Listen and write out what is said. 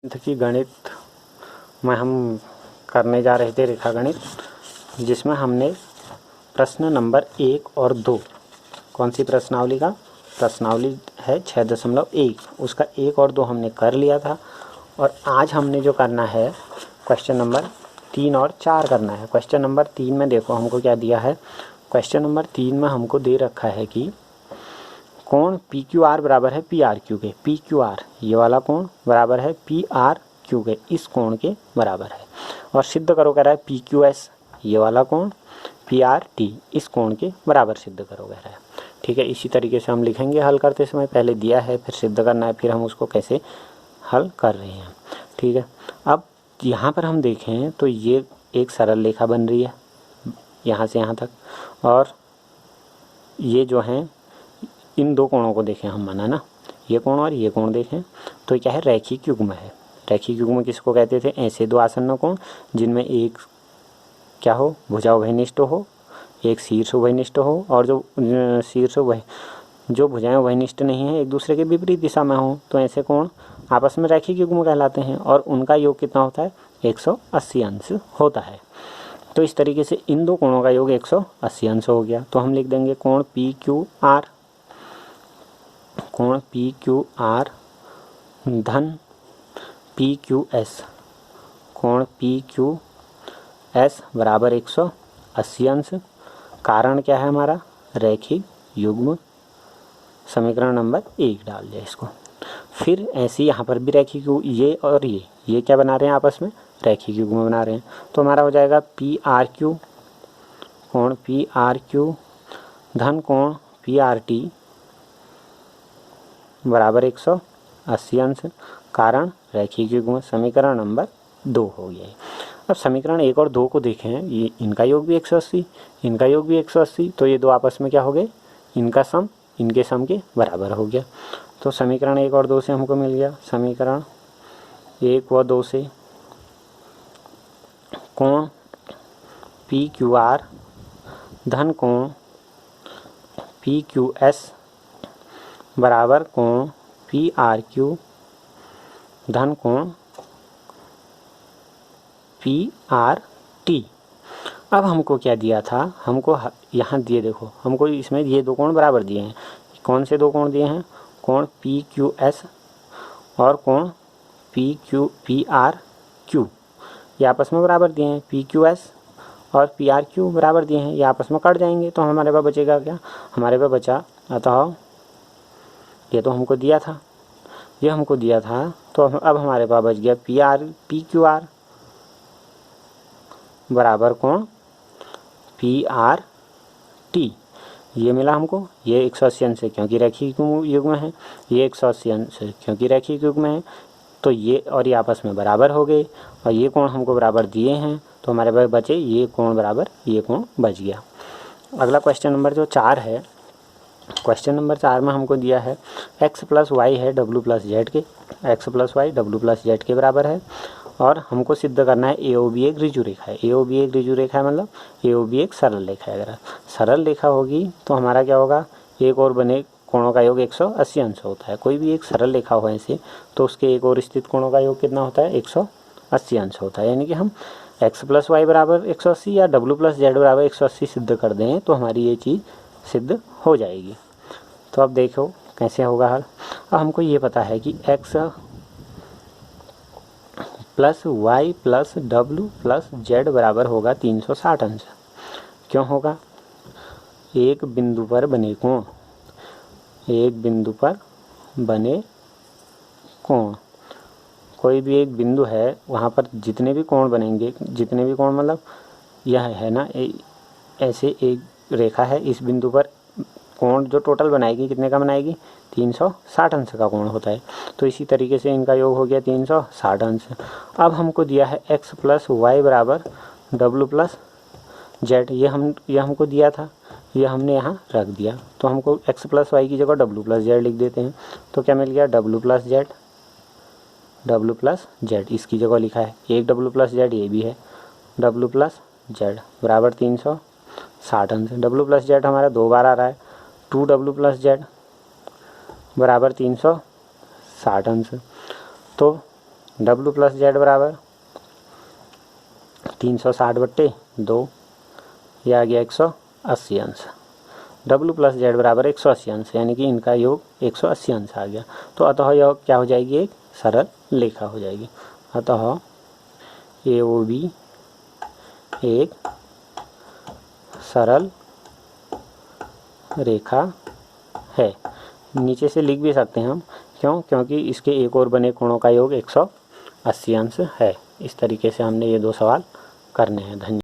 की गणित में हम करने जा रहे थे रेखा गणित, जिसमें हमने प्रश्न नंबर 1 और 2, कौन सी प्रश्नावली का प्रश्नावली है 6.1, उसका 1 और 2 हमने कर लिया था। और आज हमने जो करना है क्वेश्चन नंबर 3 और 4 करना है। क्वेश्चन नंबर 3 में देखो हमको क्या दिया है। क्वेश्चन नंबर 3 में हमको दे रखा है कि कोण पी क्यू आर बराबर है पी आर क्यू के। पी क्यू आर ये वाला कोण बराबर है पी आर क्यू के, इस कोण के बराबर है। और सिद्ध करो कह रहा है पी क्यू एस ये वाला कोण पी आर टी इस कोण के बराबर सिद्ध करो कह रहा है। ठीक है, इसी तरीके से हम लिखेंगे हल करते समय। पहले दिया है, फिर सिद्ध करना है, फिर हम उसको कैसे हल कर रहे हैं। ठीक है, अब यहाँ पर हम देखें तो ये एक सरल रेखा बन रही है यहाँ से यहाँ तक, और ये जो हैं इन दो कोणों को देखें हम माना ना, ये कोण और ये कोण देखें तो क्या है, रैखिक युग्म है। रैखिक युग्म किसको कहते थे? ऐसे दो आसन्न कोण जिनमें एक क्या हो, भुजा उभयनिष्ठ हो, एक शीर्ष उभयनिष्ठ हो, और जो शीर्ष जो भुजाएं उभयनिष्ठ नहीं है एक दूसरे के विपरीत दिशा में हो, तो ऐसे कोण आपस में रैखिक युग्म कहलाते हैं। और उनका योग कितना होता है? 180 अंश होता है। तो इस तरीके से इन दो कोणों का योग 180 अंश हो गया। तो हम लिख देंगे कोण पी क्यू आर, कोण पी क्यू आर धन पी क्यू एस, कोण पी क्यू एस बराबर 180 अंश। कारण क्या है हमारा? रैखिक युग्म। समीकरण नंबर 1 डाल दिया इसको। फिर ऐसे यहाँ पर भी रैखिक युग्म, ये और ये क्या बना रहे हैं आपस में? रैखिक युग्म बना रहे हैं। तो हमारा हो जाएगा पी आर क्यू, कोण पी आर क्यू धन कोण पी आर टी बराबर 180 अंश। कारण रैखिक युग्म। समीकरण नंबर 2 हो गया है। अब समीकरण 1 और 2 को देखें, ये इनका योग भी 180, इनका योग भी 180, तो ये दो आपस में क्या हो गए? इनका सम इनके सम के बराबर हो गया। तो समीकरण 1 और 2 से हमको मिल गया, समीकरण 1 व 2 से कोण पी क्यू आर धन कोण पी क्यू एस बराबर कोण पी आर क्यू धन कोण पी आर टी। अब हमको क्या दिया था? हमको यहाँ दिए, देखो हमको इसमें ये दो कोण बराबर दिए हैं। कौन से दो कोण दिए हैं? कोण पी क्यू एस और कोण पी आर क्यू, ये आपस में बराबर दिए हैं। पी क्यू एस और पी आर क्यू बराबर दिए हैं, ये आपस में कट जाएंगे, तो हमारे पास बचेगा क्या? हमारे पास बचा, अतः ये तो हमको दिया था, ये हमको दिया था, तो अब हमारे पास बच गया पी क्यू आर बराबर कोण पी आर टी। ये मिला हमको, ये 180 अंश है क्योंकि रैखिक युग्म है, ये 180 अंश है क्योंकि रैखिक युग्म है, तो ये और ये आपस में बराबर हो गए, और ये कोण हमको बराबर दिए हैं, तो हमारे पास बचे ये कोण बराबर ये कोण बच गया। अगला क्वेश्चन नंबर जो 4 है, क्वेश्चन नंबर 4 में हमको दिया है x प्लस वाई है डब्ल्यू प्लस जेड के, x plus Y W plus Z के बराबर है, और हमको सिद्ध करना है ए ओ बी एक ऋजु रेखा है। ए ओ बी एक ऋजु रेखा है, मतलब ए ओ बी एक सरल रेखा है। अगर सरल रेखा होगी तो हमारा क्या होगा? एक और बने कोणों का योग 180 अंश होता है। कोई भी एक सरल रेखा हो ऐसे, तो उसके एक और स्थित कोणों का योग कितना होता है? 180 अंश होता है। यानी कि हम x प्लस वाई बराबर 180 या डब्ल्यू प्लस जेड बराबर 180 सिद्ध कर दें तो हमारी ये चीज़ सिद्ध हो जाएगी। तो अब देखो कैसे होगा हल। अब हमको ये पता है कि x plus Y plus W plus Z बराबर होगा 360 अंश। क्यों होगा? एक बिंदु पर बने कोण, एक बिंदु पर बने कोण, कोई भी एक बिंदु है वहाँ पर जितने भी कोण बनेंगे, जितने भी कोण मतलब यह है ना, ऐसे एक रेखा है, इस बिंदु पर कोण जो टोटल बनाएगी कितने का बनाएगी? 360 अंश का कोण होता है। तो इसी तरीके से इनका योग हो गया 360 अंश। अब हमको दिया है x प्लस वाई बराबर डब्ल्यू प्लस जेड, ये हमको दिया था, ये हमने यहाँ रख दिया, तो हमको x प्लस वाई की जगह डब्ल्यू प्लस जेड लिख देते हैं। तो क्या मिल गया? डब्ल्यू प्लस जेड इसकी जगह लिखा है, एक डब्ल्यू प्लस जेड ये भी है, डब्ल्यू प्लस जेड बराबर 360 अंश। डब्ल्यू प्लस जेड हमारा 2 बार आ रहा है, 2 डब्ल्यू प्लस जेड बराबर 360 अंश। तो W प्लस जेड बराबर 360/2, यह आ गया 180 अंश। W प्लस जेड बराबर 180 अंश, यानी कि इनका योग 180 अंश आ गया। तो अतः यह क्या हो जाएगी, एक सरल रेखा हो जाएगी। अतः AOB एक सरल रेखा है। नीचे से लिख भी सकते हैं हम, क्यों? क्योंकि इसके एक और बने कोणों का योग 180 अंश है। इस तरीके से हमने ये 2 सवाल करने हैं। धन्यवाद।